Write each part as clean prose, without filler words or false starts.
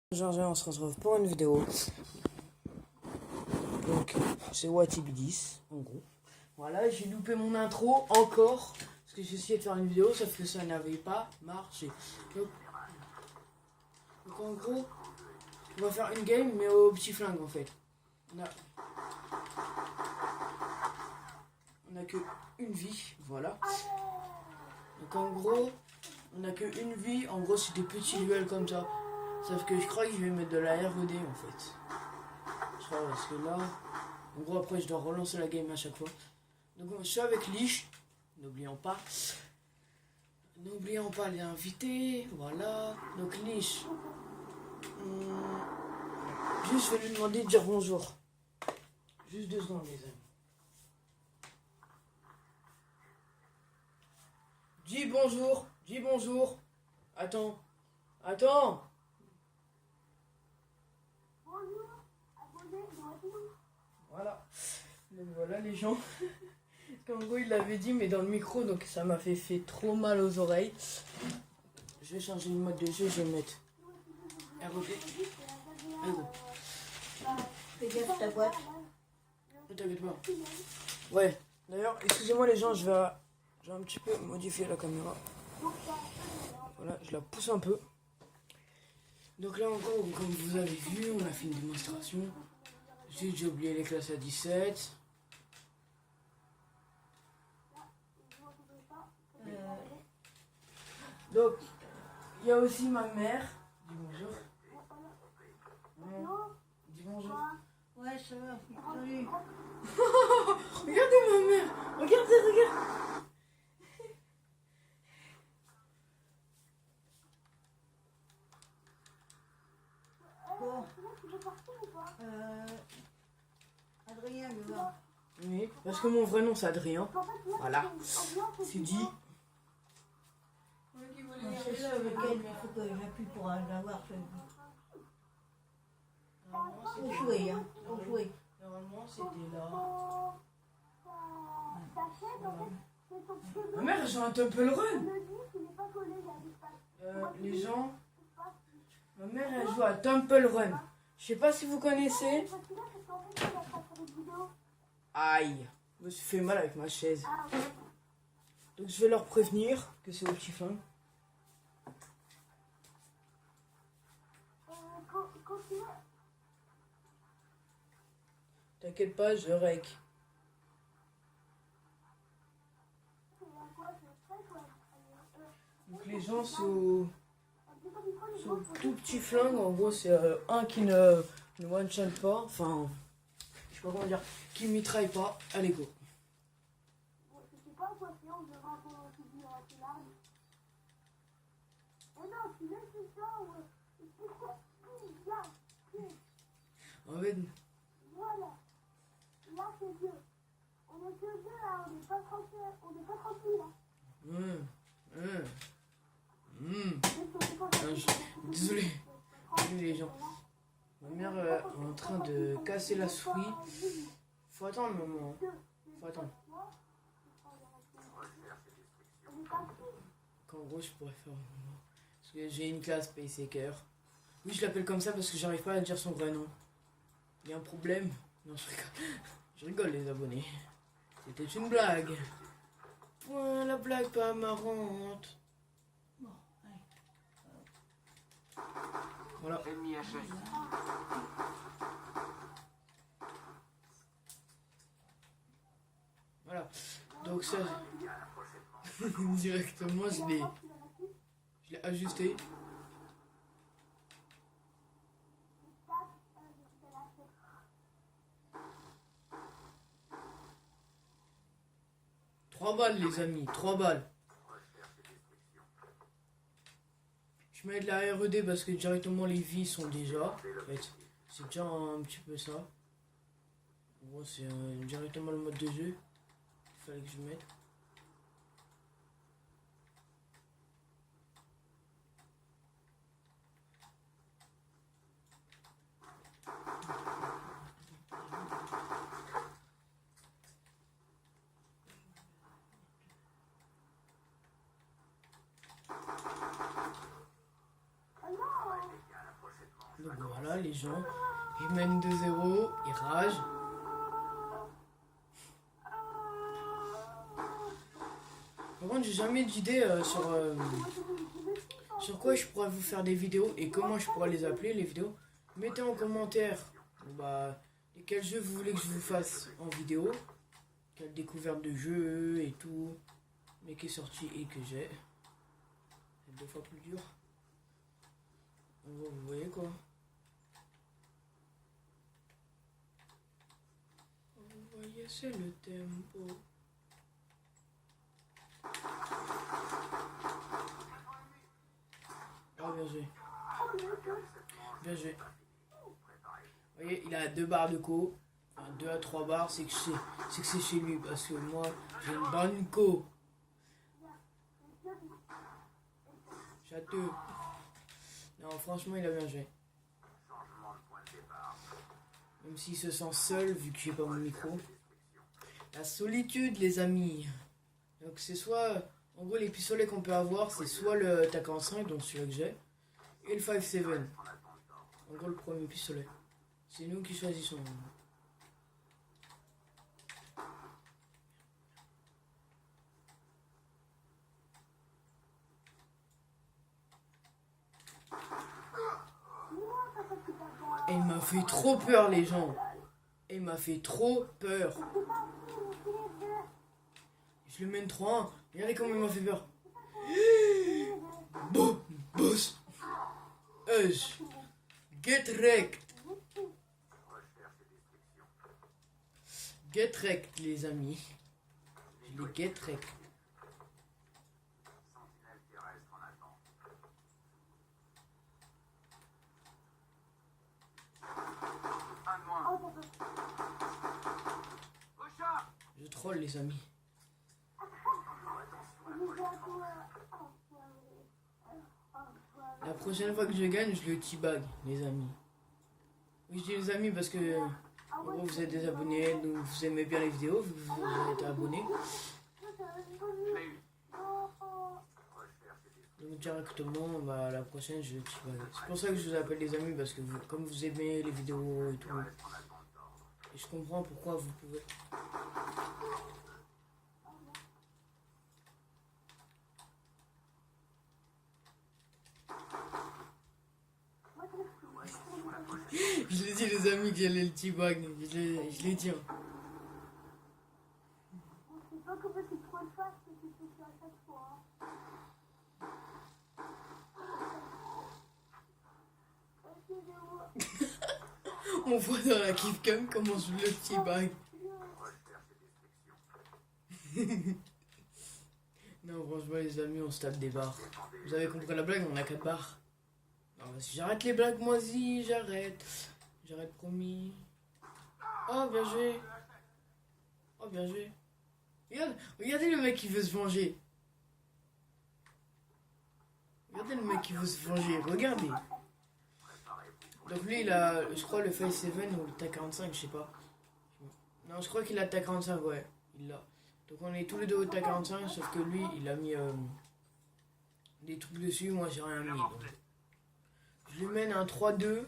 Bonjour, on se retrouve pour une vidéo. Donc, c'est WattIB10, en gros. Voilà, j'ai loupé mon intro encore. Parce que j'ai essayé de faire une vidéo, sauf que ça n'avait pas marché. Donc en gros, on va faire une game, mais au petit flingue en fait. On a que une vie, voilà. Donc en gros, on a que une vie. En gros, c'est des petits duels comme ça. Sauf que je crois que je vais mettre de la R.E.D. en fait. Je crois parce que là, en gros après je dois relancer la game à chaque fois. Donc je suis avec Lich. N'oublions pas les invités. Voilà. Donc Lich. Juste je vais lui demander de dire bonjour. Juste 2 secondes les amis. Dis bonjour. Dis bonjour. Attends. Voilà. Donc voilà les gens. En gros il l'avait dit mais dans le micro donc ça m'a fait trop mal aux oreilles. Je vais changer le mode de jeu, je vais mettre R.E.D. Fais gaffe ta boîte. Ne t'inquiète pas. Ouais. D'ailleurs, excusez-moi les gens, je vais un petit peu modifier la caméra. Voilà, je la pousse un peu. Donc là encore, comme vous avez vu, on a fait une démonstration. J'ai oublié les classes à 17. Donc, il y a aussi ma mère. Dis bonjour. Dis bonjour. Ouais, ça va. Salut. Regardez ma mère. Regardez. Bon. Adrien, viens voir. Oui, parce que mon vrai nom c'est Adrien. Voilà. C'est dit. Non, c'est ça avec elle, mais il faut que j'appuie pour l'avoir. Faut jouer, hein. Faut jouer. Normalement c'était là. Ma mère elle joue un Temple Run. Les gens. Ma mère elle joue à Temple Run. Je sais pas si vous connaissez. Aïe. Je me suis fait mal avec ma chaise. Donc je vais leur prévenir que c'est au petit flingue. T'inquiète pas, je rec. Donc les gens sont tout petit flingue. En gros c'est un qui ne one-shot pas. Enfin, je sais pas comment dire. Qui mitraille pas. Allez go. En fait, Voilà, là c'est Dieu. On est que deux là, on n'est pas tranquille là. Désolé les gens. Ma mère est en train de casser la souris. Faut attendre maman. Faut attendre. Qu'en gros je pourrais faire. Parce que j'ai une classe Payseeker. Oui je l'appelle comme ça parce que j'arrive pas à dire son vrai nom. Il y a un problème? Non je rigole. Je rigole les abonnés. C'était une blague. Ouais, la blague pas marrante. Bon, allez. Voilà. Voilà. Donc ça, directement, je l'ai ajusté. Trois balles les amis, 3 balles. Je mets de la R.E.D. parce que directement les vies sont déjà. En fait, c'est déjà un petit peu ça. En gros, c'est directement le mode de jeu. Il fallait que je mette. Donc voilà, les gens, ils mènent 2-0, ils ragent. Par contre, j'ai jamais d'idée sur quoi je pourrais vous faire des vidéos et comment je pourrais les appeler, les vidéos. Mettez en commentaire quel jeu vous voulez que je vous fasse en vidéo. Quelle découverte de jeu et tout. Mais qui est sorti et que j'ai. C'est 2 fois plus dur. Vous voyez quoi. Vous voyez, c'est le tempo. Oh, bien joué. Bien joué. Vous voyez, il a 2 barres de co. Enfin, 2 à 3 barres, c'est que c'est chez lui. Parce que moi, j'ai une bonne co. Château. Non, franchement, il a bien joué. Même s'il se sent seul, vu que j'ai pas mon micro. La solitude, les amis. Donc, c'est soit... En gros, les pistolets qu'on peut avoir, c'est soit le TAC-45, donc celui-là que j'ai, et le 5.7. En gros, le premier pistolet. C'est nous qui choisissons. Et il m'a fait trop peur, les gens. Et il m'a fait trop peur. Je le mène 3-1. Regardez comment il m'a fait peur. Boss. Get wrecked. Get wrecked, les amis. Je les get wrecked. Je troll, les amis. La prochaine fois que je gagne, je le teabag, les amis. Oui, je dis les amis parce que en gros, vous êtes des abonnés, donc vous aimez bien les vidéos, vous êtes abonnés. Donc directement, la prochaine, je le teabag. C'est pour ça que je vous appelle les amis, parce que comme vous aimez les vidéos et tout, et je comprends pourquoi vous pouvez. Je l'ai dit les amis que j'allais le teabag, je l'ai dit. C'est pas que c'est trop fast que tu fais ça à chaque fois. On voit dans la kiffcam comment je le teabag. Non, franchement les amis, on se tape des barres. Vous avez compris la blague, on a 4 barres. Non, vas-y, j'arrête les blagues, moi aussi, j'arrête. J'arrête, promis. Oh, bien joué. Oh, bien joué. Regardez le mec qui veut se venger. Regardez le mec qui veut se venger, regardez. Donc lui, il a, je crois, le 5.7 ou le TAC-45, je sais pas. Non, je crois qu'il a le TAC-45, ouais. Il l'a. Donc on est tous les deux au TAC-45, sauf que lui, il a mis des trucs dessus, moi j'ai rien mis. Donc. Je lui mène un 3-2.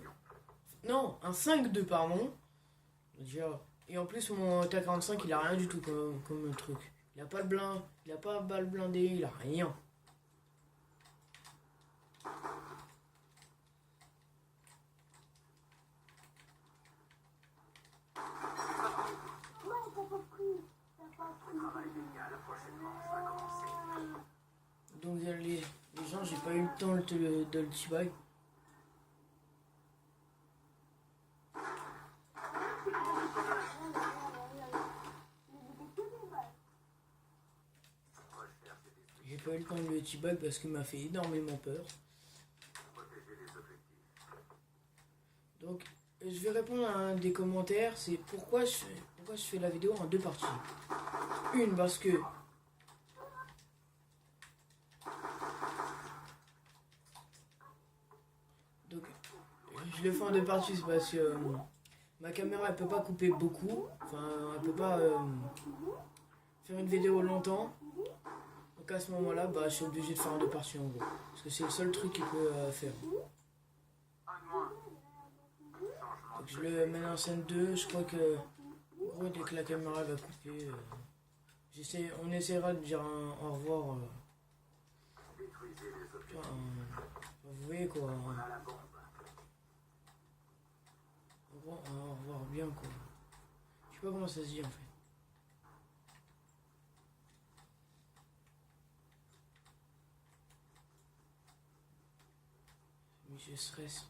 Non, un 5-2, pardon. Déjà. Et en plus, mon TAC-45, il a rien du tout comme truc. Il a pas de blind, il a pas de balle blindée, il a rien. Donc les gens, j'ai pas eu le temps de le teabag. J'ai pas eu le temps de le teabag parce qu'il m'a fait énormément peur. Donc je vais répondre à un des commentaires, c'est pourquoi je fais la vidéo en 2 parties. Une parce que donc je le fais en 2 parties, c'est parce que ma caméra elle peut pas couper beaucoup, enfin elle peut pas faire une vidéo longtemps. Donc à ce moment-là, je suis obligé de faire en 2 parties en gros, parce que c'est le seul truc qu'il peut faire. je le mets en scène 2, je crois que en gros, dès que la caméra va couper, on essaiera de dire au revoir. Vous voyez quoi. Au revoir bien quoi. Je sais pas comment ça se dit en fait. Mais je stresse.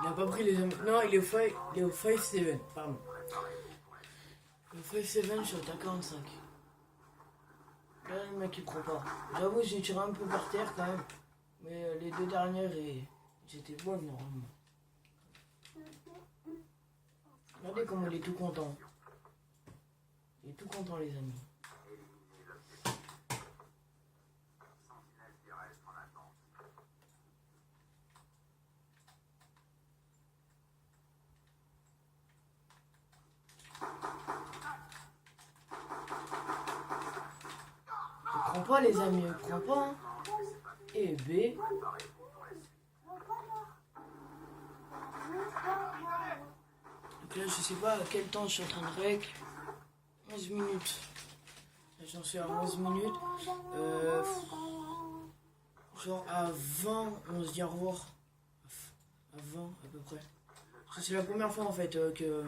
Il a pas pris les amis. Non, il est au 5-7, pardon. Le 5-7, je suis à 45. Là, le mec il prend pas. J'avoue, j'ai tiré un peu par terre quand même. Mais les deux dernières, j'étais bonne normalement. Regardez comme il est tout content. Il est tout content, les amis. Il prend pas, les amis, il prend pas. Hein. Et B. Donc là, je sais pas à quel temps je suis en train de rec. 11 minutes. J'en suis à 11 minutes. Genre à 20, on se dit au revoir. À 20 à peu près. C'est la première fois en fait que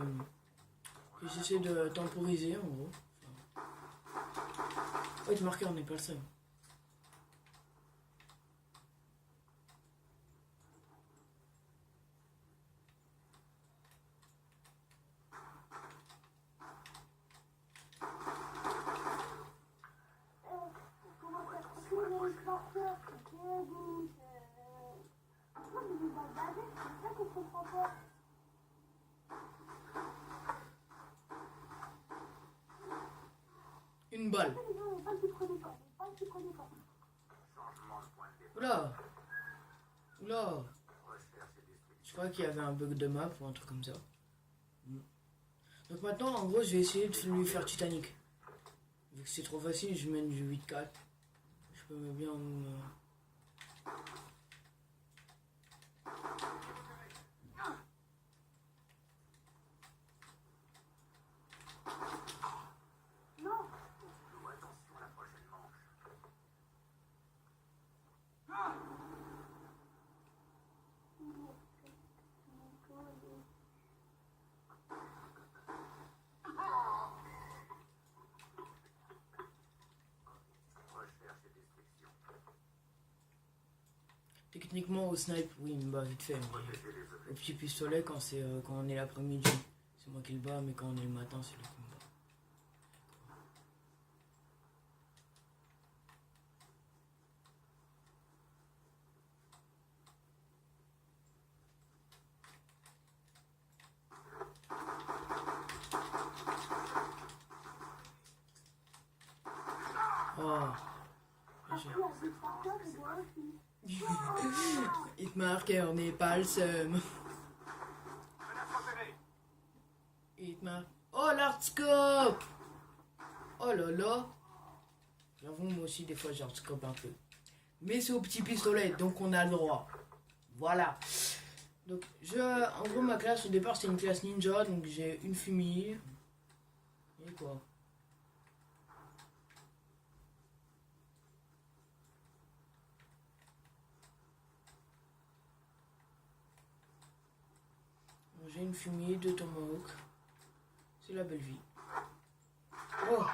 j'essaie de temporiser en gros. Ouais, le marqueur n'est pas le seul. Une balle. Oula. Oula. Je crois qu'il y avait un bug de map ou un truc comme ça. Donc maintenant, en gros, je vais essayer de lui faire Titanic. Vu que c'est trop facile, je mène du 8-4. Je peux bien... Techniquement au snipe, oui, il me bat vite fait, mais au petit pistolet quand on est l'après-midi, c'est moi qui le bats, mais quand on est le matin, c'est lui qui me bat. Oh. Hitmarker n'est pas le seum. Hitmarker. Oh, l'artscope. Oh là là. J'avoue, moi aussi, des fois, j'artscope un peu. Mais c'est au petit pistolet, donc on a le droit. Voilà. Donc, en gros, ma classe, au départ, c'était une classe ninja, donc j'ai une fumée. Et quoi? J'ai une fumée, 2 tomahawks. C'est la belle vie. Oh!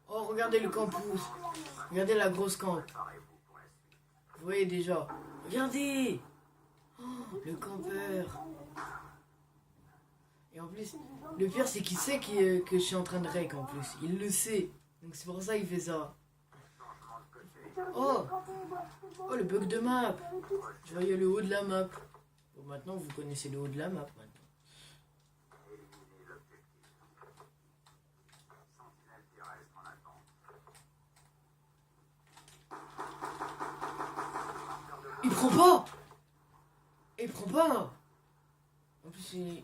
Oh, regardez le campus. Regardez la grosse camp. Vous voyez déjà. Regardez! Oh, le campeur. Et en plus, le pire c'est qu'il sait que je suis en train de rec en plus. Il le sait. Donc c'est pour ça qu'il fait ça. Oh! Oh, le bug de map. Je voyais le haut de la map. Bon, maintenant vous connaissez le haut de la map maintenant. Il prend pas! Il prend pas! En plus, il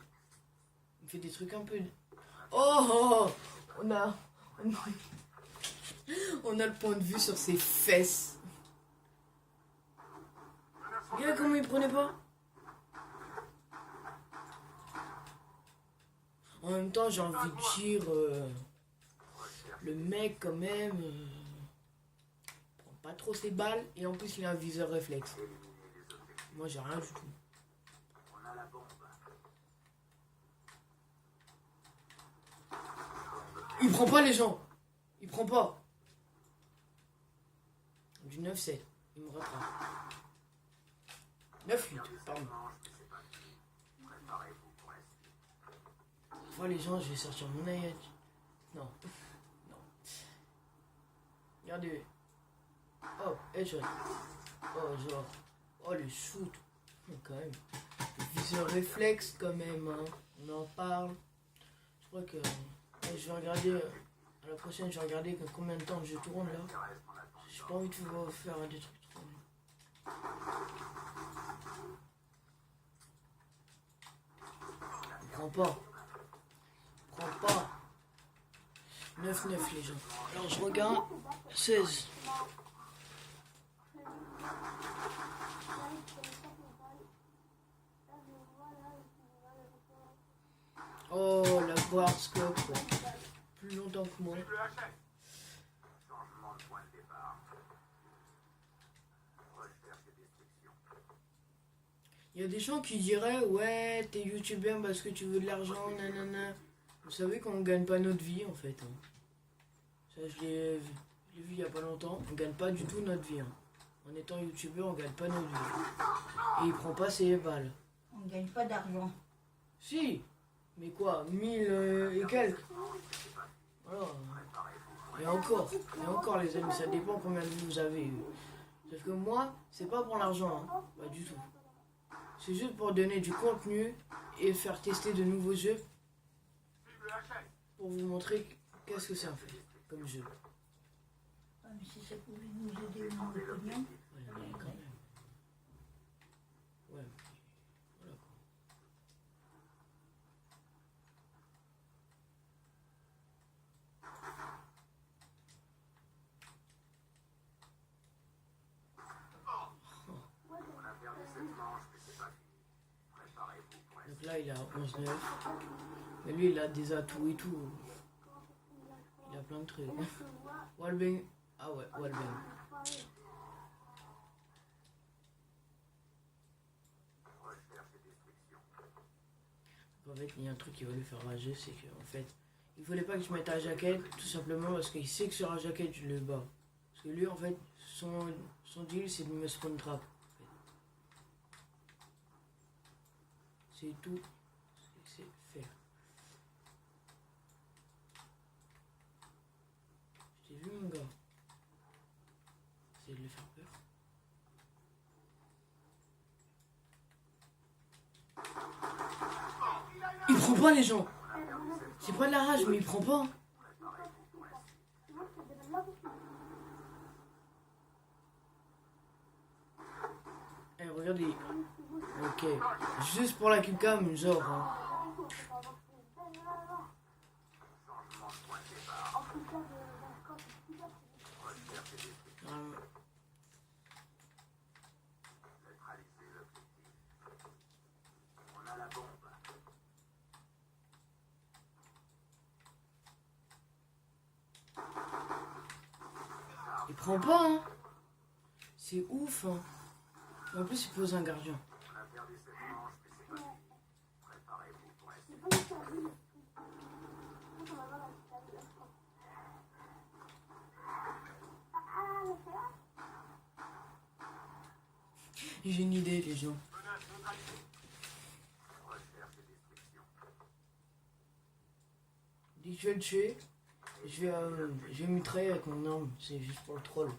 fait des trucs un peu... Oh! On On a le point de vue sur ses fesses. Regarde comment il prenait pas. En même temps, j'ai envie de dire, le mec quand même prend pas trop ses balles et en plus il a un viseur réflexe. Moi j'ai rien du tout. Il prend pas les gens. Il prend pas. Du 9-7. Il me reprend. 9-8, pardon. Moi les gens, je vais sortir mon œil. Non. Non. Regardez. Oh, headshot. Oh, genre. Oh, le shoot. Quand même. Le viseur réflexe, quand même. Hein. On en parle. Je crois que. Je vais regarder. À la prochaine, je vais regarder combien de temps je tourne là. J'ai pas envie de vous faire des trucs trop longs. Il prend pas. Prends pas. 9-9 les gens. Alors je regarde. 16. Oh la Guardscope. Plus longtemps que moi. Il y a des gens qui diraient ouais t'es youtubeur parce que tu veux de l'argent, nanana. Vous savez qu'on gagne pas notre vie en fait. Hein. Ça je l'ai vu il y a pas longtemps. On gagne pas du tout notre vie. Hein. En étant youtubeur on gagne pas notre vie. Et il prend pas ses balles. On ne gagne pas d'argent. Si. Mais quoi 1000 et quelques. Voilà. Et encore les amis, ça dépend combien de vues vous avez eu. Sauf que moi, c'est pas pour l'argent. Hein. Pas du tout. C'est juste pour donner du contenu et faire tester de nouveaux jeux pour vous montrer qu'est-ce que c'est en fait comme jeu. Ah, mais si ça pouvait nous aider au niveau pognon. Ouais, mais quand même. Ouais, voilà quoi. Donc là il a 11-9. Mais lui il a des atouts et tout. Il a plein de trucs. Wallbang. Ah ouais, Wallbang. En fait, il y a un truc qui va lui faire rager, c'est qu'en fait, il voulait pas que je mette la jaquette, tout simplement parce qu'il sait que sur la jaquette, je le bats. Parce que lui, en fait, son deal, c'est de me spawn trap. En fait. C'est tout. C'est fait. Je t'ai vu, mon gars. C'est de le faire peur. Il prend pas les gens. C'est pas de la rage, mais il prend pas. Eh, regardez. Ok. Juste pour la cam, genre. Hein. Il prend pas, hein. C'est ouf, hein. En plus, il pose un gardien. J'ai une idée, les gens. Dès que je vais le tuer, je vais mitrailler avec mon arme. C'est juste pour le troll.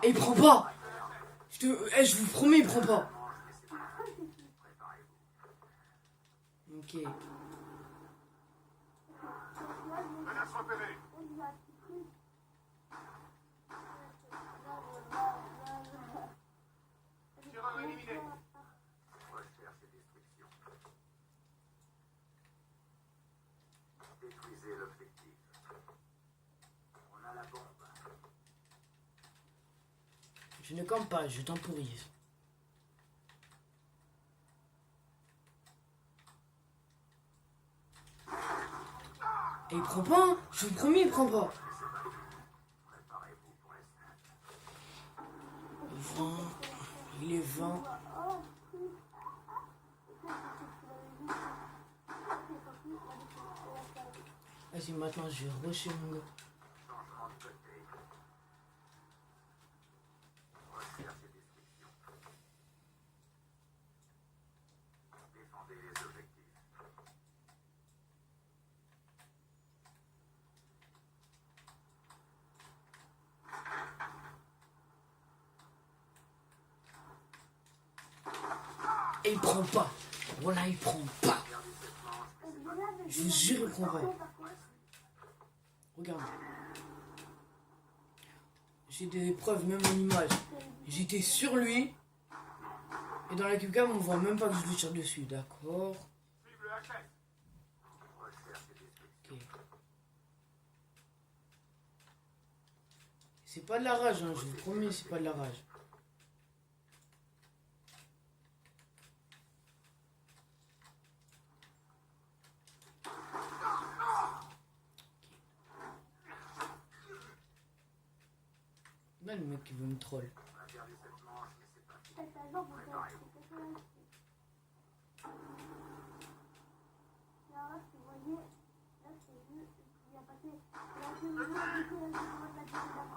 Et il prend pas. Je vous promets, il prend pas. Ok. Détruisez l'objectif. On a la bombe. Je ne campe pas, je temporise. Et il prend pas, hein. Je vous promets, il prend pas. Préparez-vous pour les snaps. 20, il est 20. Vas-y, maintenant je vais rusher mon gars. Changement de côté. Recherche et destruction. Défendez les objectifs. Et il prend pas. Voilà, il prend pas. Je vous jure, il prend pas. Regarde. J'ai des preuves, même en image. J'étais sur lui. Et dans la webcam, on voit même pas que je lui tire dessus. D'accord. Ok. C'est pas de la rage, hein, je vous promets, c'est pas de la rage. Là, le mec qui veut me troll. On a perdu cette manche, mais c'est pas fini.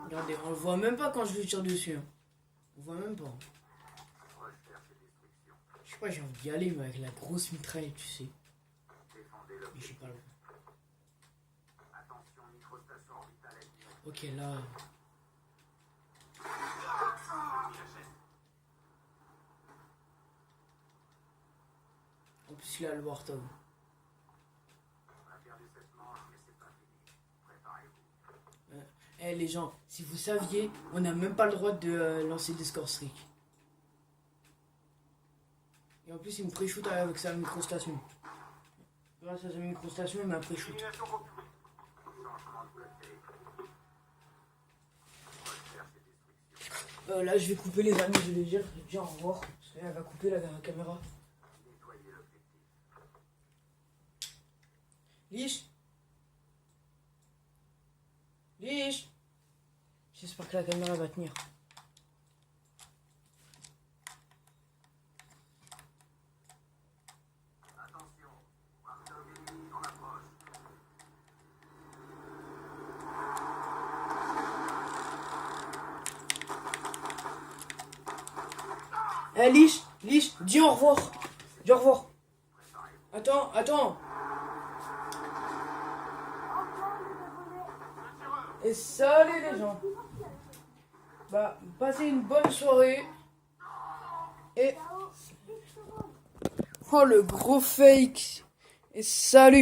Regardez, on le voit même pas quand je lui tire dessus. Hein. On voit même pas. Recherche et destruction. Je sais pas, j'ai envie d'y aller, mais avec la grosse mitraille, tu sais. Défendez Mais l'objectif. j'ai pas le droit. Attention, microstation orbitale ennemie. Ok, là. En plus, il a le Warthog. On a perdu cette manche, mais c'est pas fini. Préparez-vous. Eh les gens, si vous saviez, on n'a même pas le droit de lancer des score streak. Et en plus, il me pré-shoot avec sa microstation. Grâce à sa microstation, il m'a pré-shoot. Changement de côté. Recherche et destruction. Là, je vais couper les amis, je vais dire au revoir. Parce qu'elle va couper la caméra. Nettoyez l'objectif. Liche. Liche. J'espère que la caméra va tenir. Attention, Warthog ennemi en approche. Eh, Liche, dis au revoir. Dis au revoir. Attends. Et salut les gens. Bah, passez une bonne soirée. Et... Oh, le gros fake. Et salut.